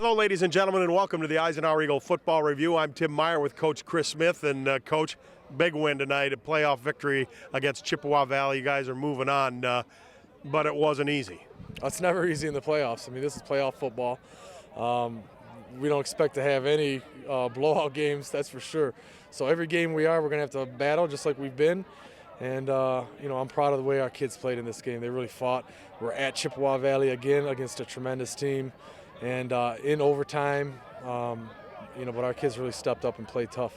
Hello, ladies and gentlemen, and welcome to the Eisenhower Eagle Football Review. I'm Tim Meyer with Coach Chris Smith. And, Coach, big win tonight, a playoff victory against Chippewa Valley. You guys are moving on, but it wasn't easy. It's never easy in the playoffs. I mean, this is playoff football. We don't expect to have any blowout games, that's for sure. So every game we're going to have to battle just like we've been. And, I'm proud of the way our kids played in this game. They really fought. We're at Chippewa Valley again against a tremendous team. And in overtime, but our kids really stepped up and played tough.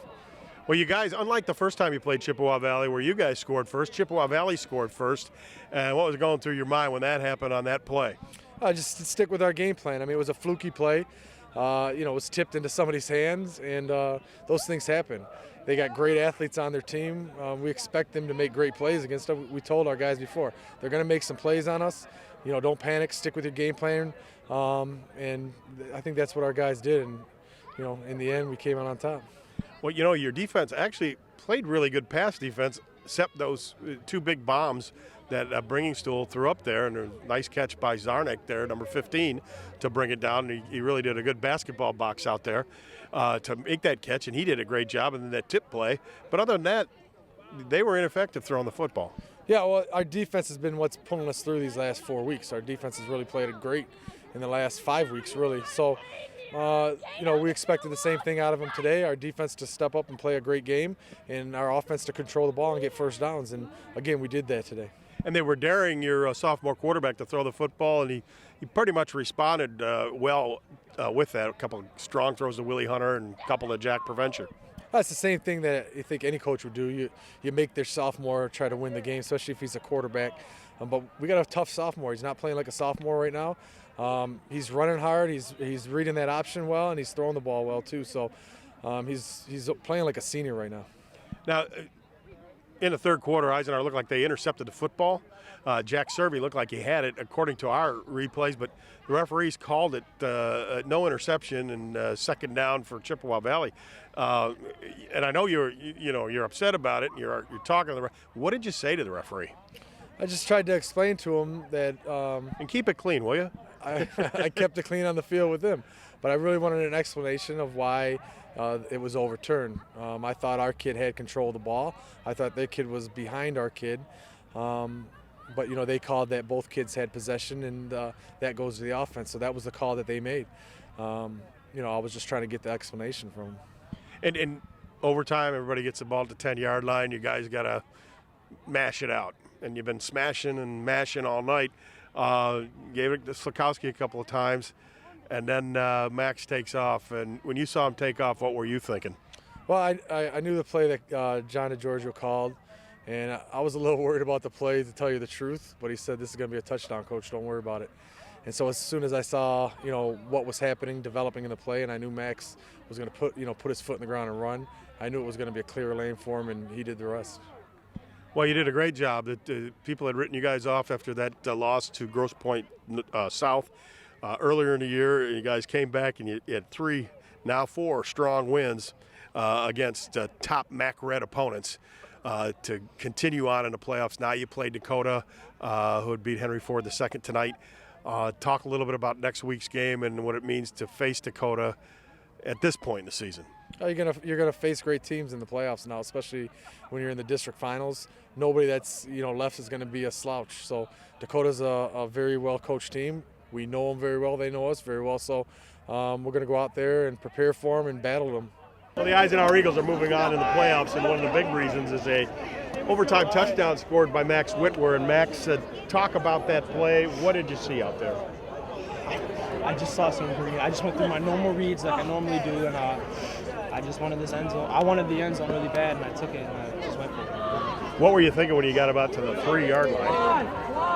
Well, you guys, unlike the first time you played Chippewa Valley where you guys scored first, Chippewa Valley scored first. And what was going through your mind when that happened on that play? Just stick with our game plan. I mean, it was a fluky play. It was tipped into somebody's hands, and those things happen. They got great athletes on their team. We expect them to make great plays against them. We told our guys before, they're going to make some plays on us. Don't panic, stick with your game plan. And I think that's what our guys did. And, in the end, we came out on top. Well, your defense actually played really good pass defense, except those two big bombs that Bringing Stool threw up there, and a nice catch by Zarnik there, number 15, to bring it down. And he really did a good basketball box out there to make that catch, and he did a great job in that tip play. But other than that, they were ineffective throwing the football. Yeah, well, our defense has been what's pulling us through these last 4 weeks. Our defense has really played it great in the last 5 weeks, really. So, we expected the same thing out of them today. Our defense to step up and play a great game, and our offense to control the ball and get first downs. And, again, we did that today. And they were daring your sophomore quarterback to throw the football, and he pretty much responded well with that. A couple of strong throws to Willie Hunter and a couple to Jack Preventure. That's the same thing that I think any coach would do. You make their sophomore try to win the game, especially if he's a quarterback. But we got a tough sophomore. He's not playing like a sophomore right now. He's running hard. He's reading that option well, and he's throwing the ball well too. So he's playing like a senior right now. Now, in the third quarter, Eisenhower looked like they intercepted the football. Jack Serby looked like he had it, according to our replays, but the referees called it no interception and second down for Chippewa Valley. And I know you're upset about it, and you're talking to the referee. What did you say to the referee? I just tried to explain to him that. And keep it clean, will you? I kept it clean on the field with him, but I really wanted an explanation of why it was overturned. I thought our kid had control of the ball. I thought their kid was behind our kid. But, they called that both kids had possession, and that goes to the offense. So that was the call that they made. I was just trying to get the explanation from them. And overtime, everybody gets the ball at the 10-yard line. You guys got to mash it out. And you've been smashing and mashing all night. Gave it to Slakowski a couple of times. And then Max takes off. And when you saw him take off, what were you thinking? Well, I knew the play that John DeGiorgio called. And I was a little worried about the play, to tell you the truth. But he said, this is going to be a touchdown, Coach. Don't worry about it. And so as soon as I saw, what was happening, developing in the play, and I knew Max was going to put his foot in the ground and run, I knew it was going to be a clear lane for him, and he did the rest. Well, you did a great job. People had written you guys off after that loss to Grosse Pointe South earlier in the year. You guys came back, and you had 3, now 4 strong wins against top MAC Red opponents to continue on in the playoffs. Now you played Dakota, who would beat Henry Ford II tonight. Talk a little bit about next week's game and what it means to face Dakota at this point in the season. You're gonna face great teams in the playoffs now, especially when you're in the district finals. Nobody that's left is going to be a slouch. So Dakota's a very well coached team. We know them very well. They know us very well. So we're going to go out there and prepare for them and battle them. Well, the Eisenhower Eagles are moving on in the playoffs, and one of the big reasons is a overtime touchdown scored by Max Whitwer. And Max, talk about that play. What did you see out there? I just saw some green. I just went through my normal reads like I normally do, and I just wanted this end zone. I wanted the end zone really bad, and I took it, and I just went for it. What were you thinking when you got about to the 3-yard line?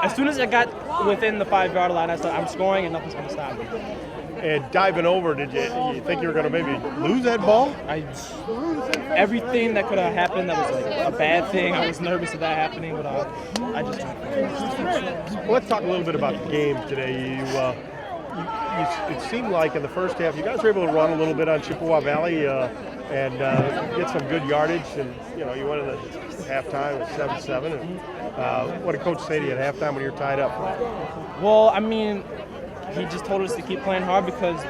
As soon as I got within the 5-yard line, I said, I'm scoring, and nothing's going to stop me. And diving over, did you think you were going to maybe lose that ball? Everything that could have happened that was like a bad thing, I was nervous of that happening, but I just went for it. Well, let's talk a little bit about the game today. It seemed like in the first half, you guys were able to run a little bit on Chippewa Valley and get some good yardage. And, you went in the halftime at 7-7. And what did Coach say to you at halftime when you were tied up? Well, I mean, he just told us to keep playing hard because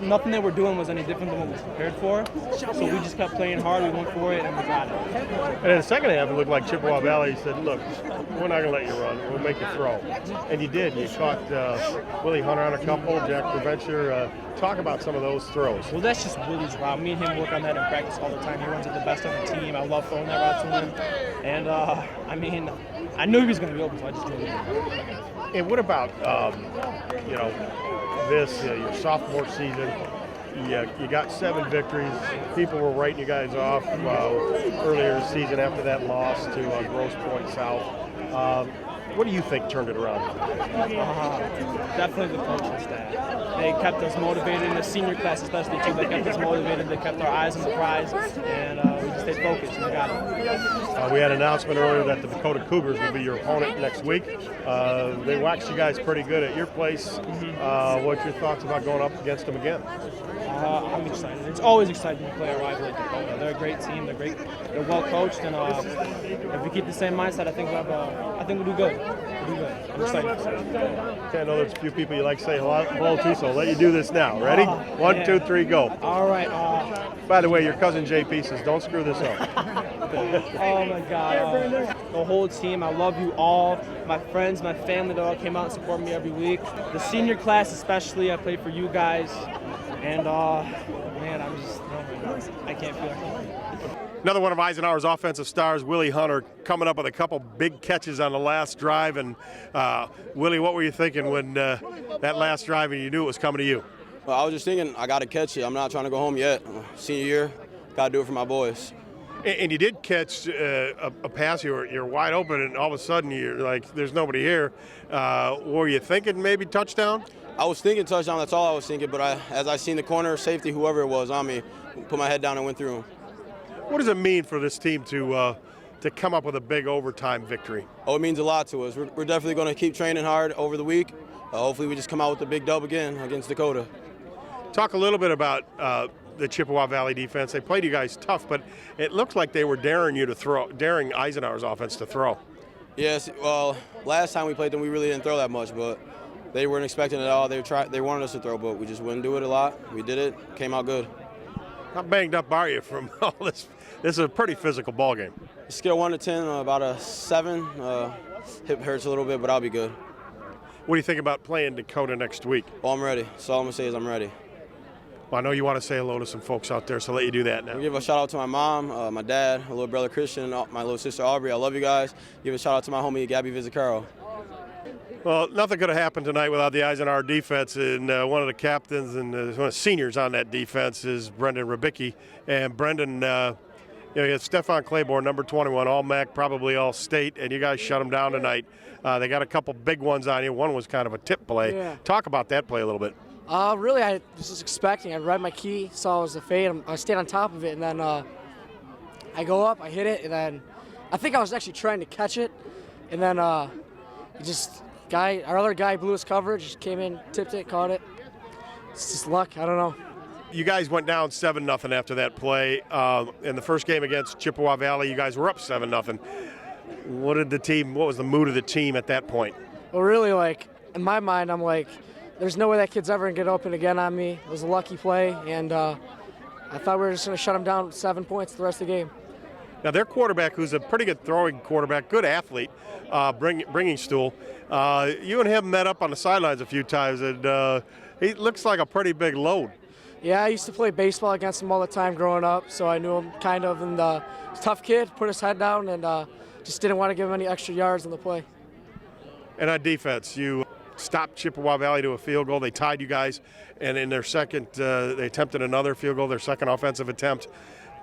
nothing that we're doing was any different than what we was prepared for. So we just kept playing hard, we went for it, and we got it. And in the second half, it looked like Chippewa Valley said, look, we're not going to let you run. We'll make you throw. And you did. You caught Willie Hunter on a couple, Jack Preventure. Talk about some of those throws. Well, that's just Willie's route. Me and him work on that in practice all the time. He runs it the best on the team. I love throwing that route to him. And, I mean, I knew he was going to be open, so I just threw it. And what about, this, your sophomore season? You got 7 victories. People were writing you guys off earlier this season after that loss to Grosse Pointe South. What do you think turned it around? Definitely the coaching staff. They kept us motivated in the senior class, especially too. They kept us motivated. They kept our eyes on the prize, and we just stayed focused, and we got it. We had an announcement earlier that the Dakota Cougars will be your opponent next week. They waxed you guys pretty good at your place. What's your thoughts about going up against them again? I'm excited. It's always exciting to play a rival like Dakota. They're a great team. They're great. They're well coached, and if we keep the same mindset, I think we'll do good. We'll do good. I'm excited. Okay, I know there's a few people you like to say hello to, so I'll let you do this now. Ready? 1, 2, 3, go. All right. By the way, your cousin JP says, don't screw this up. Oh my God. The whole team, I love you all. My friends, my family, they all came out and support me every week. The senior class especially, I play for you guys. And, man, I can't feel it. Another one of Eisenhower's offensive stars, Willie Hunter, coming up with a couple big catches on the last drive. And, Willie, what were you thinking when that last drive and you knew it was coming to you? Well, I was just thinking, I got to catch it. I'm not trying to go home yet. Senior year, got to do it for my boys. And you did catch a pass. You're wide open, and all of a sudden you're like, there's nobody here. Were you thinking maybe touchdown? I was thinking touchdown. That's all I was thinking. But as I seen the corner safety, whoever it was on me, put my head down and went through him. What does it mean for this team to come up with a big overtime victory? Oh, it means a lot to us. We're definitely going to keep training hard over the week. Hopefully we just come out with a big dub again against Dakota. Talk a little bit about the Chippewa Valley defense. They played you guys tough, but it looked like they were daring Eisenhower's offense to throw. Yes, well, last time we played them, we really didn't throw that much, but they weren't expecting it at all. They wanted us to throw, but we just wouldn't do it a lot. We did it, came out good. How banged up are you from all this? This is a pretty physical ball game. Scale 1 to 10, about a 7. Hip hurts a little bit, but I'll be good. What do you think about playing Dakota next week? Well, I'm ready. So all I'm going to say is I'm ready. Well, I know you want to say hello to some folks out there, so I'll let you do that now. I'll give a shout out to my mom, my dad, my little brother Christian, my little sister Aubrey. I love you guys. Give a shout out to my homie Gabby Vizicaro. Well, nothing could have happened tonight without the Eisenhower defense, and one of the captains and one of the seniors on that defense is Brendan Rubicki. And Brendan, you had Stefan Claiborne, number 21, all MAC, probably all state, and you guys shut him down tonight. They got a couple big ones on you. One was kind of a tip play. Yeah. Talk about that play a little bit. Really, I was just expecting. I read my key, saw it was a fade. I stayed on top of it, and then I go up, I hit it, and then I think I was actually trying to catch it, and then our other guy blew his coverage, came in, tipped it, caught it. It's just luck. I don't know. You guys went down 7-0 after that play. In the first game against Chippewa Valley, you guys were up 7-0. What was the mood of the team at that point? Well, really, like, in my mind, I'm like, there's no way that kid's ever going to get open again on me. It was a lucky play, and I thought we were just going to shut him down with 7 points the rest of the game. Now, their quarterback, who's a pretty good throwing quarterback, good athlete, bringing stool, you and him met up on the sidelines a few times, and he looks like a pretty big load. Yeah, I used to play baseball against him all the time growing up, so I knew him kind of. And he's a tough kid, put his head down, and just didn't want to give him any extra yards on the play. And on defense, you stopped Chippewa Valley to a field goal. They tied you guys, and in their second, they attempted another field goal, their second offensive attempt.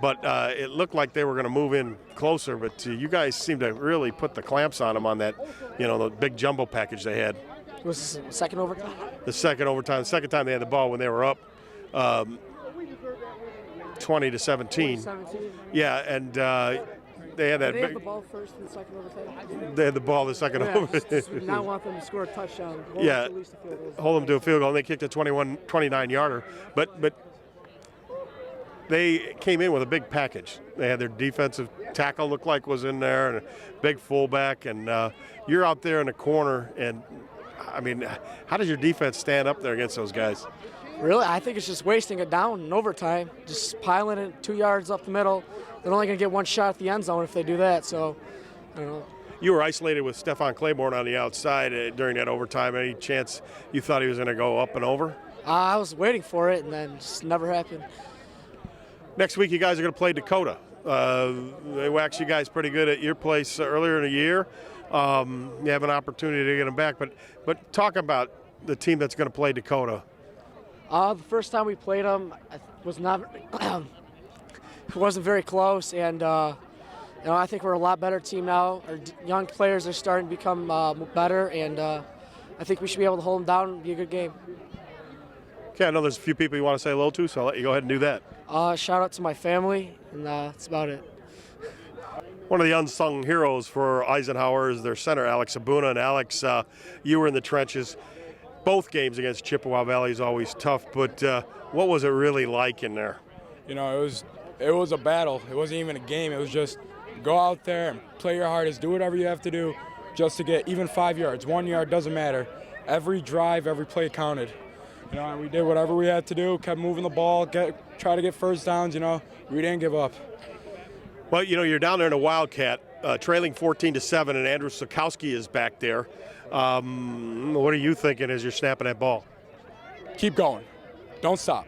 But it looked like they were going to move in closer, but you guys seemed to really put the clamps on them on that, the big jumbo package they had. Was this the second overtime? The second overtime, the second time they had the ball when they were up 20-17. 17. Yeah, and they had that. Did they have the ball first in the second overtime? They had the ball the second overtime. Now want them to score a touchdown. Yeah, at least a field goal. hold them to a field goal, and they kicked a 29-yarder. But they came in with a big package. They had their defensive tackle looked like was in there, and a big fullback, and you're out there in the corner, and I mean, how does your defense stand up there against those guys? Really, I think it's just wasting it down in overtime, just piling it 2 yards up the middle. They're only going to get one shot at the end zone if they do that. So, I don't know. You were isolated with Stephon Claiborne on the outside during that overtime. Any chance you thought he was going to go up and over? I was waiting for it, and then it just never happened. Next week, you guys are going to play Dakota. They waxed you guys pretty good at your place earlier in the year. You have an opportunity to get them back. But talk about the team that's going to play Dakota. The first time we played them, it wasn't very close, and I think we're a lot better team now. Our young players are starting to become better, and I think we should be able to hold them down and be a good game. Okay, I know there's a few people you want to say hello to, so I'll let you go ahead and do that. Shout out to my family, and that's about it. One of the unsung heroes for Eisenhower is their center, Alex Abuna. And Alex, you were in the trenches. Both games against Chippewa Valley is always tough, but what was it really like in there? You know, it was a battle. It wasn't even a game. It was just go out there and play your hardest, do whatever you have to do just to get even 5 yards. 1 yard doesn't matter. Every drive, every play counted. You know, and we did whatever we had to do, kept moving the ball, try to get first downs, you know. We didn't give up. Well, you know, you're down there in a Wildcat, trailing 14-7, and Andrew Sikowski is back there. What are you thinking as you're snapping that ball? Keep going. Don't stop.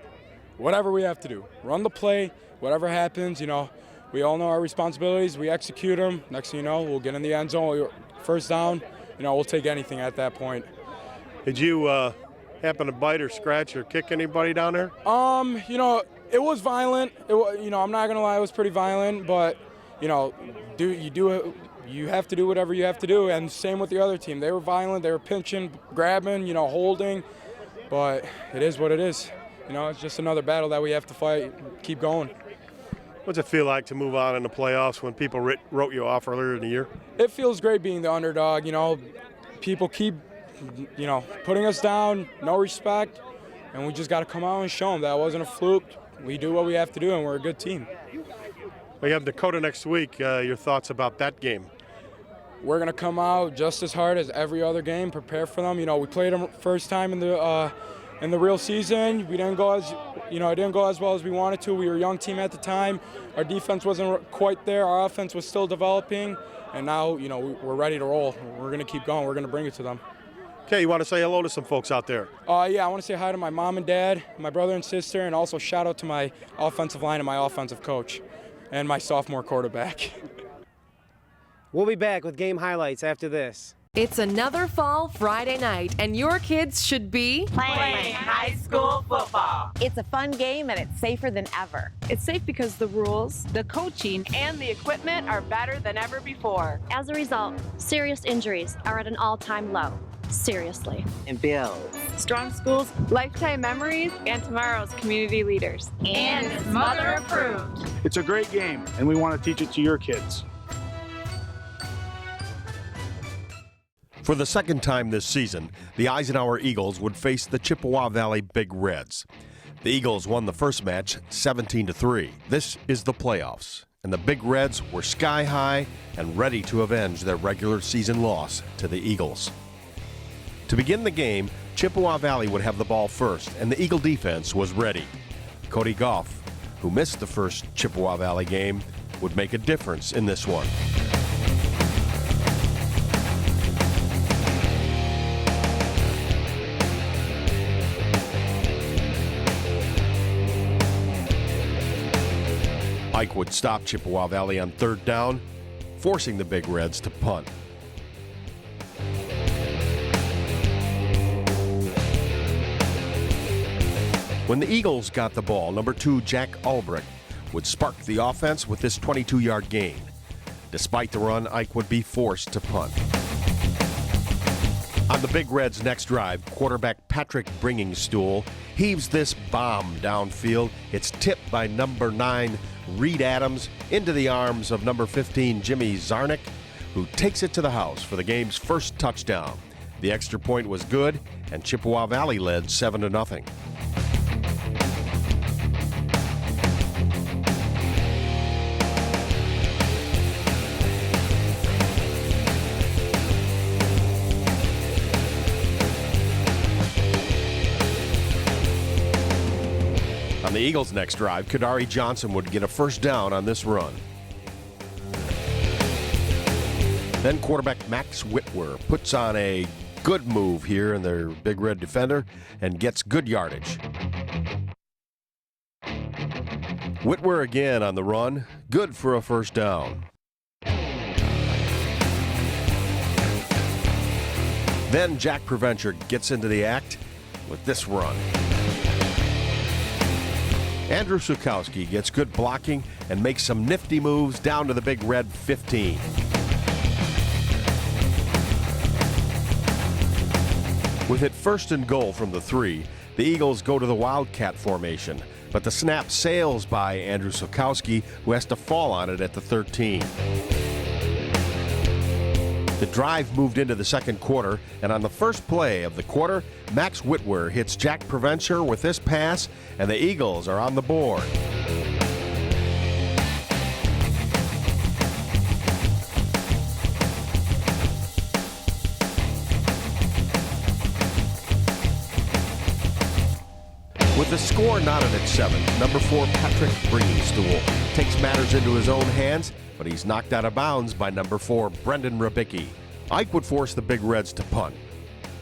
Whatever we have to do. Run the play, whatever happens, you know. We all know our responsibilities. We execute them. Next thing you know, we'll get in the end zone. First down, you know, we'll take anything at that point. Did you happen to bite or scratch or kick anybody down there? You know, it was violent. You know, I'm not gonna lie, it was pretty violent. But you know, you have to do whatever you have to do. And same with the other team. They were violent. They were pinching, grabbing, you know, holding. But it is what it is. You know, it's just another battle that we have to fight. Keep going. What's it feel like to move on in the playoffs when people wrote you off earlier in the year? It feels great being the underdog. You know, people keep, you know, putting us down, no respect, and we just got to come out and show them that it wasn't a fluke. We do what we have to do, and we're a good team. We have Dakota next week. Your thoughts about that game? We're going to come out just as hard as every other game, prepare for them. You know, we played them first time in the real season. We didn't go as, you know, it didn't go as well as we wanted to. We were a young team at the time. Our defense wasn't quite there. Our offense was still developing, and now, you know, we're ready to roll. We're going to keep going. We're going to bring it to them. Okay, you want to say hello to some folks out there? Yeah, I want to say hi to my mom and dad, my brother and sister, and also shout out to my offensive line and my offensive coach and my sophomore quarterback. We'll be back with game highlights after this. It's another fall Friday night, and your kids should be playing high school football. It's a fun game, and it's safer than ever. It's safe because the rules, the coaching, and the equipment are better than ever before. As a result, serious injuries are at an all-time low. Seriously. And builds strong schools, lifetime memories, and tomorrow's community leaders. And it's mother approved. It's a great game, and we want to teach it to your kids. For the second time this season, the Eisenhower Eagles would face the Chippewa Valley Big Reds. The Eagles won the first match 17-3. This is the playoffs, and the Big Reds were sky high and ready to avenge their regular season loss to the Eagles. To begin the game, Chippewa Valley would have the ball first, and the Eagle defense was ready. Cody Goff, who missed the first Chippewa Valley game, would make a difference in this one. Ike would stop Chippewa Valley on third down, forcing the Big Reds to punt. When the Eagles got the ball, number 2 Jack Albrecht would spark the offense with this 22-yard gain. Despite the run, Ike would be forced to punt. On the Big Reds' next drive, quarterback Patrick Bringingstool heaves this bomb downfield. It's tipped by number 9 Reed Adams into the arms of number 15 Jimmy Zarnick, who takes it to the house for the game's first touchdown. The extra point was good, and Chippewa Valley led 7-0. On the Eagles' next drive, Kadari Johnson would get a first down on this run. Then quarterback Max Whitwer puts on a good move here in their Big Red defender and gets good yardage. Whitwer again on the run, good for a first down. Then Jack Preventure gets into the act with this run. Andrew Sukowski gets good blocking and makes some nifty moves down to the Big Red 15. With it first and goal from the 3, the Eagles go to the Wildcat formation, but the snap sails by Andrew Sukowski, who has to fall on it at the 13. The drive moved into the second quarter, and on the first play of the quarter, Max Whitwer hits Jack Preventure with this pass, and the Eagles are on the board. With the score knotted at 7, number 4 Patrick Bringingstool takes matters into his own hands, but he's knocked out of bounds by number 4 Brendan Rabicki. Ike would force the Big Reds to punt.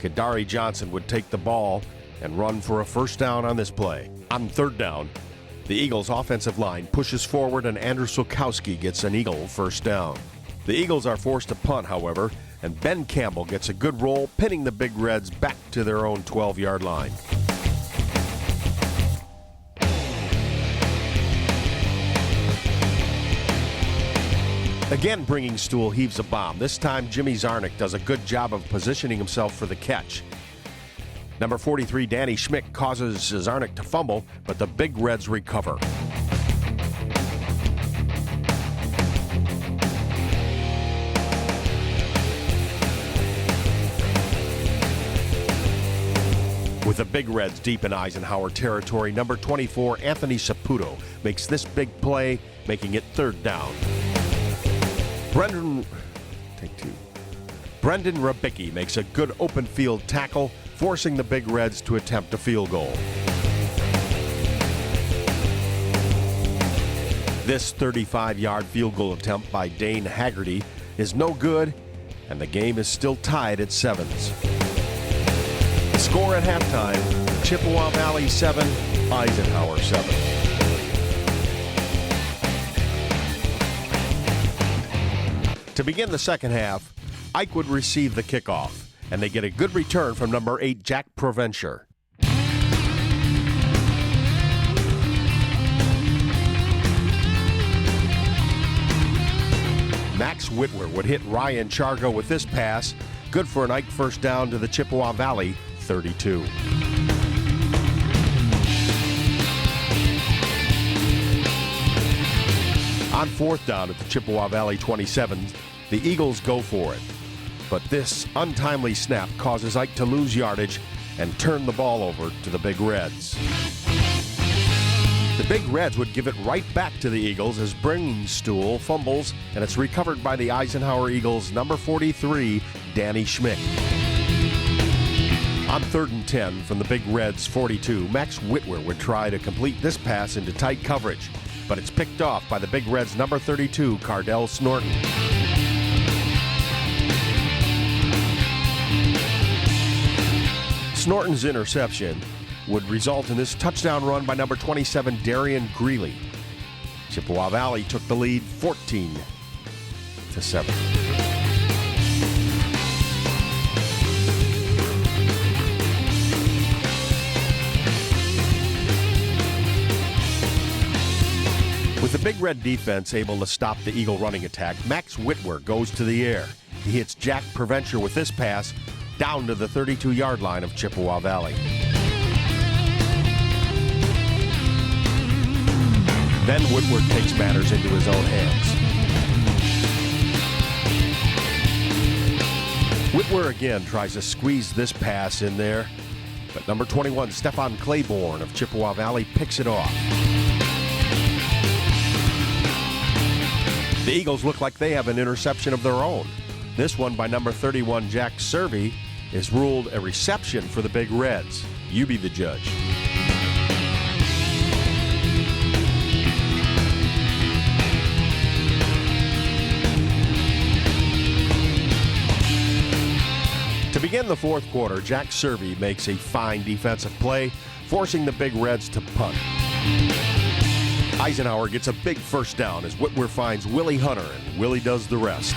Kadari Johnson would take the ball and run for a first down on this play. On third down, the Eagles' offensive line pushes forward and Andrew Sukowski gets an Eagle first down. The Eagles are forced to punt, however, and Ben Campbell gets a good roll, pinning the Big Reds back to their own 12-yard line. Again, Bringingstool heaves a bomb. This time, Jimmy Zarnick does a good job of positioning himself for the catch. Number 43, Danny Schmick, causes Zarnick to fumble, but the Big Reds recover. With the Big Reds deep in Eisenhower territory, number 24, Anthony Saputo, makes this big play, making it third down. Brendan Rabicki makes a good open field tackle, forcing the Big Reds to attempt a field goal. This 35-yard field goal attempt by Dane Haggerty is no good, and the game is still tied at 7s. The score at halftime, Chippewa Valley 7, Eisenhower 7. To begin the second half, Ike would receive the kickoff, and they get a good return from number 8, Jack Preventure. Max Whitwer would hit Ryan Chargo with this pass, good for an Ike first down to the Chippewa Valley 32. On fourth down at the Chippewa Valley 27, the Eagles go for it. But this untimely snap causes Ike to lose yardage and turn the ball over to the Big Reds. The Big Reds would give it right back to the Eagles as Bringingstool fumbles, and it's recovered by the Eisenhower Eagles' number 43, Danny Schmick. On 3rd and 10 from the Big Reds 42, Max Whitwer would try to complete this pass into tight coverage, but it's picked off by the Big Reds' number 32, Cardell Snorton. Snorton's interception would result in this touchdown run by number 27, Darian Greeley. Chippewa Valley took the lead 14-7. With the Big Red defense able to stop the Eagle running attack, Max Whitwer goes to the air. He hits Jack Preventure with this pass down to the 32-yard line of Chippewa Valley. Then Whitwer takes matters into his own hands. Whitwer again tries to squeeze this pass in there, but number 21, Stefan Claiborne of Chippewa Valley, picks it off. The Eagles look like they have an interception of their own. This one by number 31, Jack Servey, is ruled a reception for the Big Reds. You be the judge. To begin the fourth quarter, Jack Servey makes a fine defensive play, forcing the Big Reds to punt. Eisenhower gets a big first down as Whitwer finds Willie Hunter, and Willie does the rest.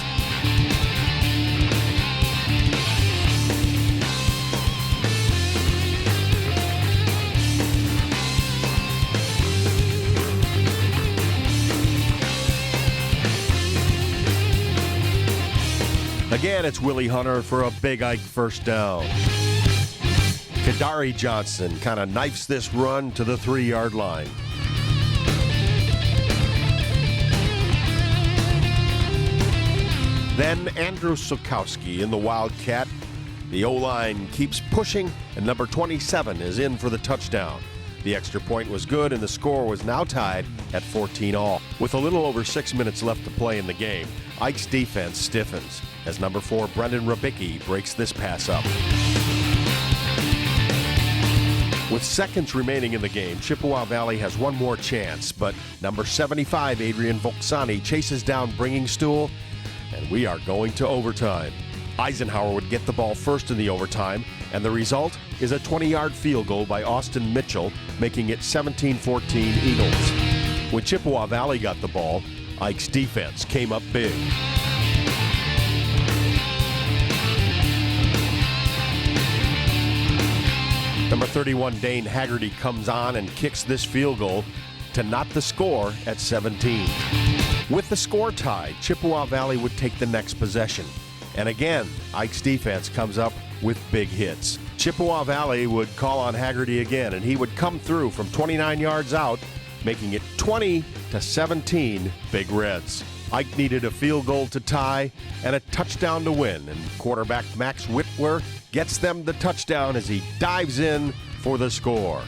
Again, it's Willie Hunter for a big Ike first down. Kadari Johnson kind of knifes this run to the 3-yard line. Then Andrew Sukowski in the Wildcat. The O-line keeps pushing, and number 27 is in for the touchdown. The extra point was good, and the score was now tied at 14-all. With a little over 6 minutes left to play in the game, Ike's defense stiffens as number 4 Brendan Rabicki breaks this pass up. With seconds remaining in the game, Chippewa Valley has one more chance, but number 75 Adrian Volksani chases down Bringing Stool, and we are going to overtime. Eisenhower would get the ball first in the overtime, and the result is a 20-yard field goal by Austin Mitchell, making it 17-14 Eagles. When Chippewa Valley got the ball, Ike's defense came up big. Number 31 Dane Haggerty comes on and kicks this field goal to knot the score at 17. With the score tied, Chippewa Valley would take the next possession. And again, Ike's defense comes up with big hits. Chippewa Valley would call on Haggerty again, and he would come through from 29 yards out, making it 20-17 Big Reds. Ike needed a field goal to tie and a touchdown to win, and quarterback Max Whitwer gets them the touchdown as he dives in for the score.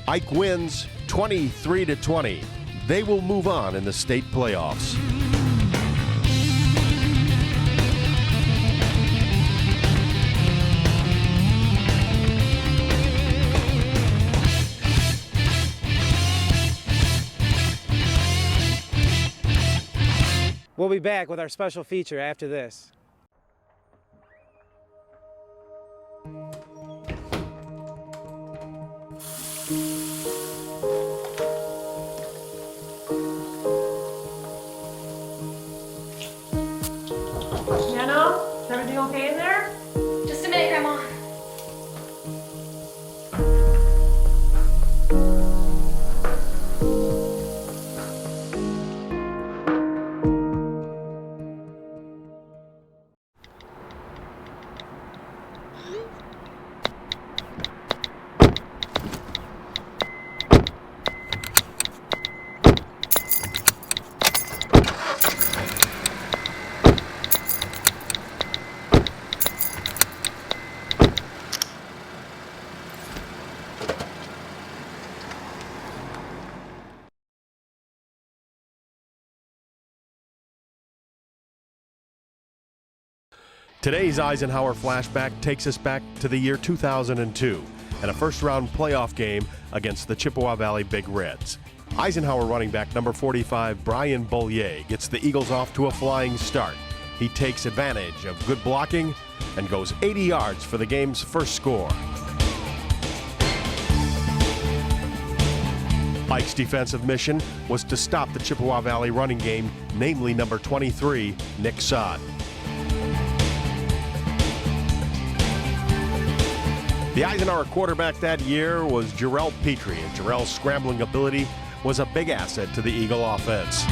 Ike wins 23-20. They will move on in the state playoffs. We'll be back with our special feature after this. Nano, is everything okay in there? Just a minute, Grandma. Today's Eisenhower flashback takes us back to the year 2002 and a first-round playoff game against the Chippewa Valley Big Reds. Eisenhower running back number 45 Brian Bollier gets the Eagles off to a flying start. He takes advantage of good blocking and goes 80 yards for the game's first score. Ike's defensive mission was to stop the Chippewa Valley running game, namely number 23 Nick Sod. The Eisenhower quarterback that year was Jarrell Petrie, and Jarrell's scrambling ability was a big asset to the Eagle offense.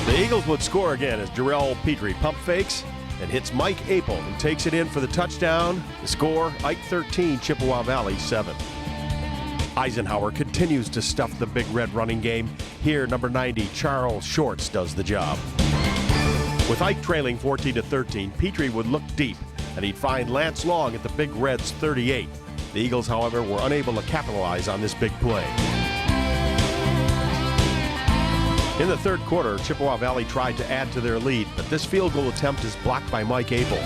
The Eagles would score again as Jarrell Petrie pump fakes and hits Mike Apel, who takes it in for the touchdown. The score, Ike 13, Chippewa Valley 7. Eisenhower continues to stuff the Big Red running game. Here, number 90, Charles Shorts does the job. With Ike trailing 14-13, Petrie would look deep, and he'd find Lance Long at the Big Reds 38. The Eagles, however, were unable to capitalize on this big play. In the third quarter, Chippewa Valley tried to add to their lead, but this field goal attempt is blocked by Mike Apel.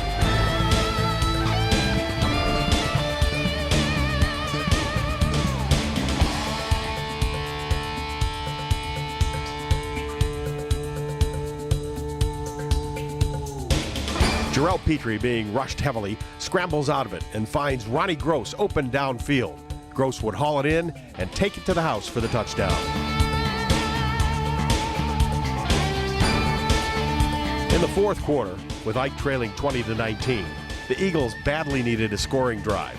Jarrell Petrie, being rushed heavily, scrambles out of it and finds Ronnie Gross open downfield. Gross would haul it in and take it to the house for the touchdown. In the fourth quarter, with Ike trailing 20-19, the Eagles badly needed a scoring drive.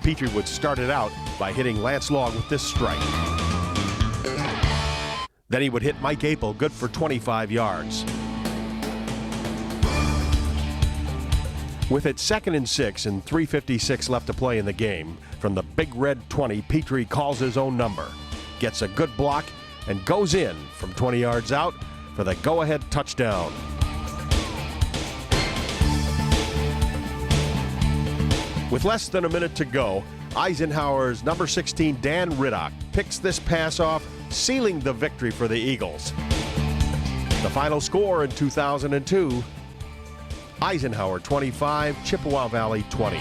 Petrie would start it out by hitting Lance Long with this strike. Then he would hit Mike Apel, good for 25 yards. With it 2nd and 6 and 3:56 left to play in the game, from the big red 20, Petrie calls his own number, gets a good block, and goes in from 20 yards out for the go-ahead touchdown. With less than a minute to go, Eisenhower's number 16, Dan Riddock, picks this pass off, sealing the victory for the Eagles. The final score in 2002, Eisenhower 25, Chippewa Valley 20.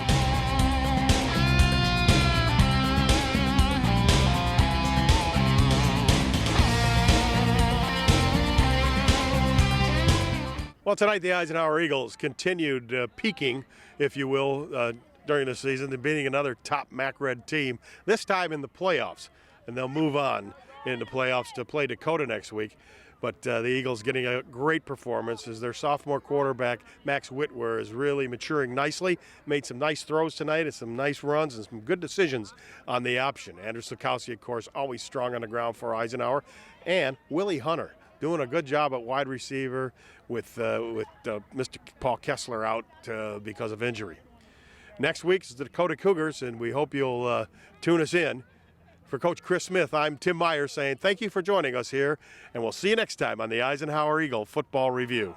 Well, tonight the Eisenhower Eagles continued peaking, if you will, during the season. They're beating another top MAC Red team, this time in the playoffs. And they'll move on in the playoffs to play Dakota next week. But the Eagles getting a great performance as their sophomore quarterback, Max Whitwer, is really maturing nicely. Made some nice throws tonight and some nice runs and some good decisions on the option. Andrew Sokowski, of course, always strong on the ground for Eisenhower. And Willie Hunter doing a good job at wide receiver with Mr. Paul Kessler out because of injury. Next week is the Dakota Cougars, and we hope you'll tune us in. For Coach Chris Smith, I'm Tim Meyer saying thank you for joining us here, and we'll see you next time on the Eisenhower Eagle Football Review.